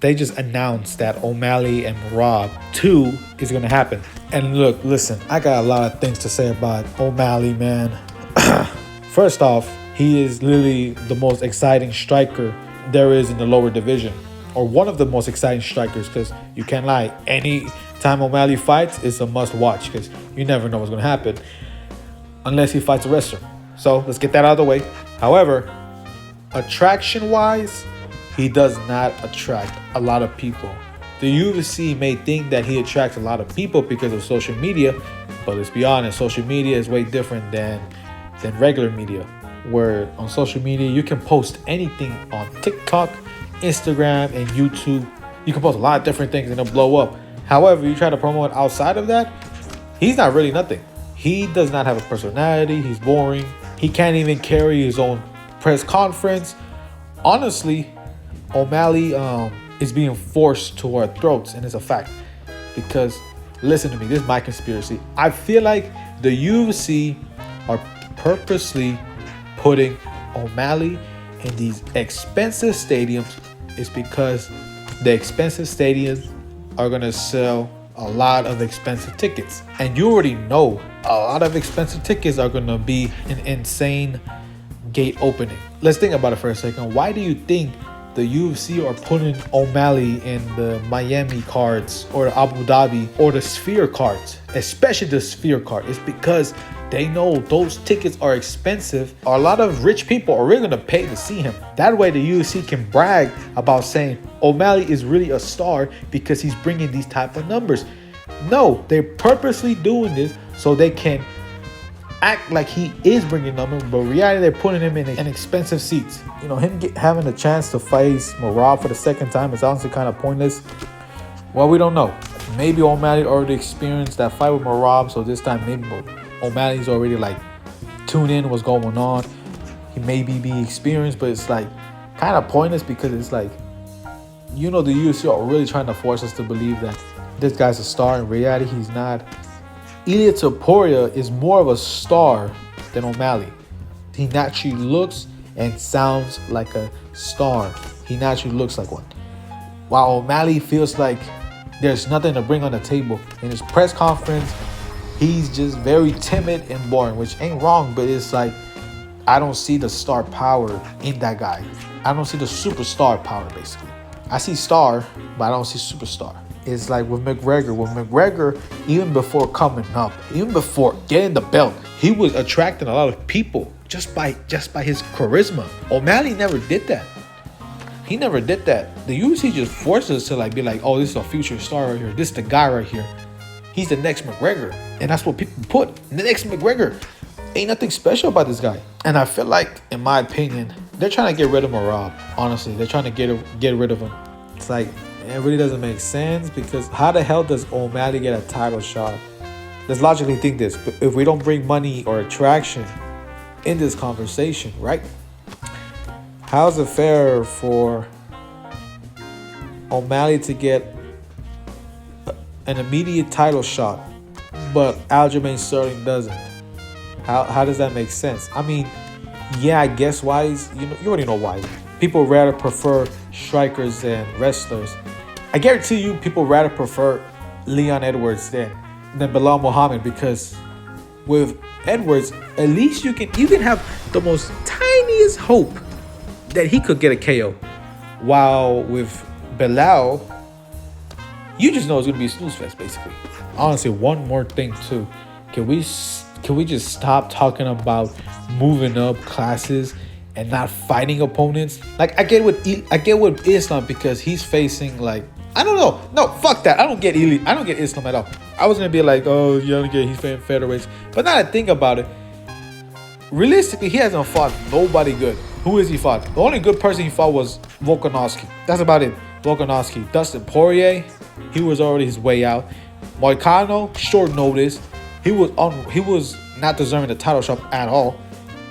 they just announced that O'Malley and Rob 2 is going to happen. And look, listen, I got a lot of things to say about O'Malley, man. First off, he is literally the most exciting striker there is in the lower division, or one of the most exciting strikers, because you can't lie. Any time O'Malley fights, it's a must watch because you never know what's going to happen unless he fights a wrestler. So let's get that out of the way. However, attraction-wise, he does not attract a lot of people. The UFC may think that he attracts a lot of people because of social media, but let's be honest, social media is way different than regular media, where on social media you can post anything on TikTok, Instagram, and YouTube. You can post a lot of different things and it'll blow up. However, you try to promote outside of that, he's not really nothing. He does not have a personality. He's boring. He can't even carry his own press conference. Honestly, O'Malley is being forced to our throats, and it's a fact. Because, listen to me, this is my conspiracy. I feel like the UFC are purposely putting O'Malley in these expensive stadiums. Is because the expensive stadiums are going to sell a lot of expensive tickets. And you already know a lot of expensive tickets are going to be an insane gate opening. Let's think about it for a second. Why do you think the UFC are putting O'Malley in the Miami cards or the Abu Dhabi or the Sphere cards, especially the Sphere card? It's because they know those tickets are expensive. A lot of rich people are really going to pay to see him. That way the UFC can brag about saying O'Malley is really a star because he's bringing these type of numbers. No, they're purposely doing this so they can act like he is bringing numbers, but in reality they're putting him in expensive seats. You know, him having a chance to face Marab for the second time is honestly kind of pointless. Well, we don't know. Maybe O'Malley already experienced that fight with Marab, so this time maybe O'Malley's already like tuned in what's going on. He may be experienced, but it's like kind of pointless because it's like, you know, the UFC are really trying to force us to believe that this guy's a star. In reality, he's not. Ilia Topuria is more of a star than O'Malley. He naturally looks and sounds like a star. He naturally looks like one. While O'Malley feels like there's nothing to bring on the table. In his press conference, he's just very timid and boring, which ain't wrong, but it's like, I don't see the star power in that guy. I don't see the superstar power, basically. I see star, but I don't see superstar. It's like with McGregor. With McGregor, even before coming up, even before getting the belt, he was attracting a lot of people just by his charisma. O'Malley never did that. He never did that. The UFC just forced us to be like, oh, this is a future star right here. This is the guy right here. He's the next McGregor. And that's what people put. The next McGregor. Ain't nothing special about this guy. And I feel like, in my opinion, they're trying to get rid of Marab. Honestly, they're trying to get rid of him. It's like, it really doesn't make sense, because how the hell does O'Malley get a title shot? Let's logically think this. If we don't bring money or attraction in this conversation, right? How's it fair for O'Malley to get an immediate title shot, but Aljamain Sterling doesn't? How does that make sense? I mean, yeah, I guess wise, you already know why. People rather prefer strikers than wrestlers. I guarantee you, people rather prefer Leon Edwards than Bilal Muhammad, because with Edwards, at least you can have the most tiniest hope that he could get a KO. While with Bilal, you just know it's gonna be a snooze fest, basically. Honestly, one more thing too. Can we just stop talking about moving up classes and not fighting opponents? Like, I get with Islam, because he's facing, like, I don't know. No, fuck that. I don't get Islam at all. I was gonna be like, oh, you don't get, he's fighting featherweights. But now that I think about it, realistically, he hasn't fought nobody good. Who has he fought? The only good person he fought was Volkanovski. That's about it. Volkanovski. Dustin Poirier, he was already his way out. Moicano, short notice. He was not deserving the title shot at all.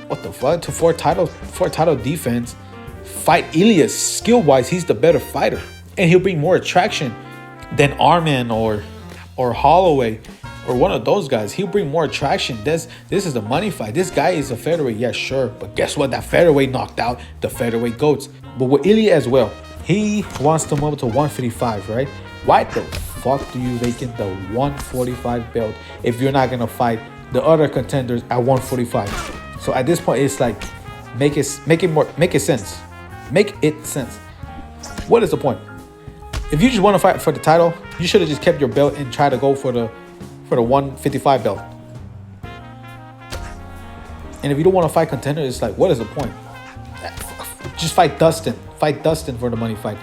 What the fuck? To four title defense. Fight Ilias. Skill-wise, he's the better fighter. And he'll bring more attraction than Arman or Holloway or one of those guys. He'll bring more attraction. This is a money fight. This guy is a featherweight, yeah, sure. But guess what? That featherweight knocked out the featherweight goats. But with Ilya as well, He wants to move to 155, right? Why the fuck do you vacant the 145 belt if you're not gonna fight the other contenders at 145? So at this point, it's like make it sense. Make it sense. What is the point? If you just want to fight for the title, you should have just kept your belt and try to go for the 155 belt. And if you don't want to fight contender, it's like, what is the point? Just fight Dustin. Fight Dustin for the money fight.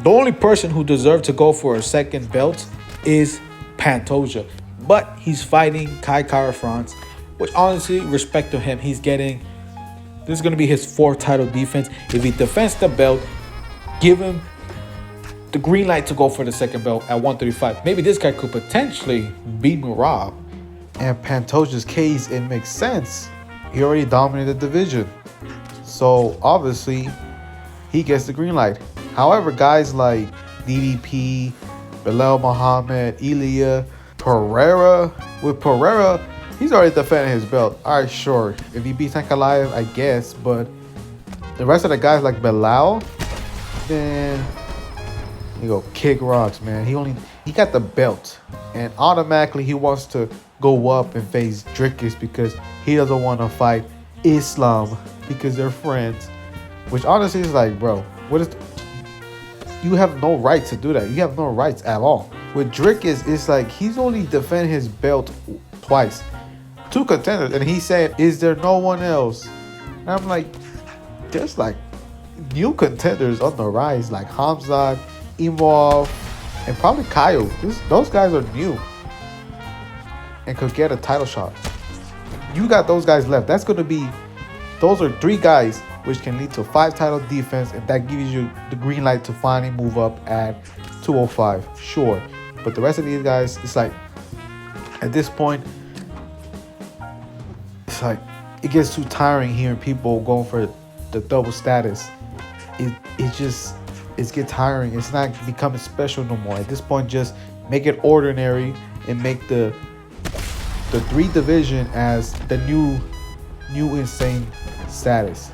The only person who deserved to go for a second belt is Pantoja. But he's fighting Kai Kara-France, which honestly, respect to him. This is going to be his 4th title defense. If he defends the belt, give him the green light to go for the second belt at 135. Maybe this guy could potentially beat Murab. And Pantoja's case, it makes sense. He already dominated the division. So obviously, he gets the green light. However, guys like DDP, Bilal Muhammad, Ilya, Pereira. With Pereira, he's already defending his belt. All right, sure. If he beats Ankalaev, I guess. But the rest of the guys like Bilal, then he go kick rocks, man. He got the belt. And automatically he wants to go up and face Dricus because he doesn't want to fight Islam because they're friends. Which honestly is like, bro, you have no right to do that. You have no rights at all. With Dricus, it's like he's only defended his belt twice. 2 contenders. And he said, is there no one else? And I'm like, there's like new contenders on the rise, like Hamzat, Imov, and probably Kyle. Those guys are new and could get a title shot. You got those guys left. Those are 3 guys which can lead to 5 title defense, and that gives you the green light to finally move up at 205. Sure. But the rest of these guys, it's like, at this point, it's like, it gets too tiring hearing people going for the double status. It's get tiring. It's not becoming special no more. At this point, just make it ordinary and make the 3 division as the new insane status.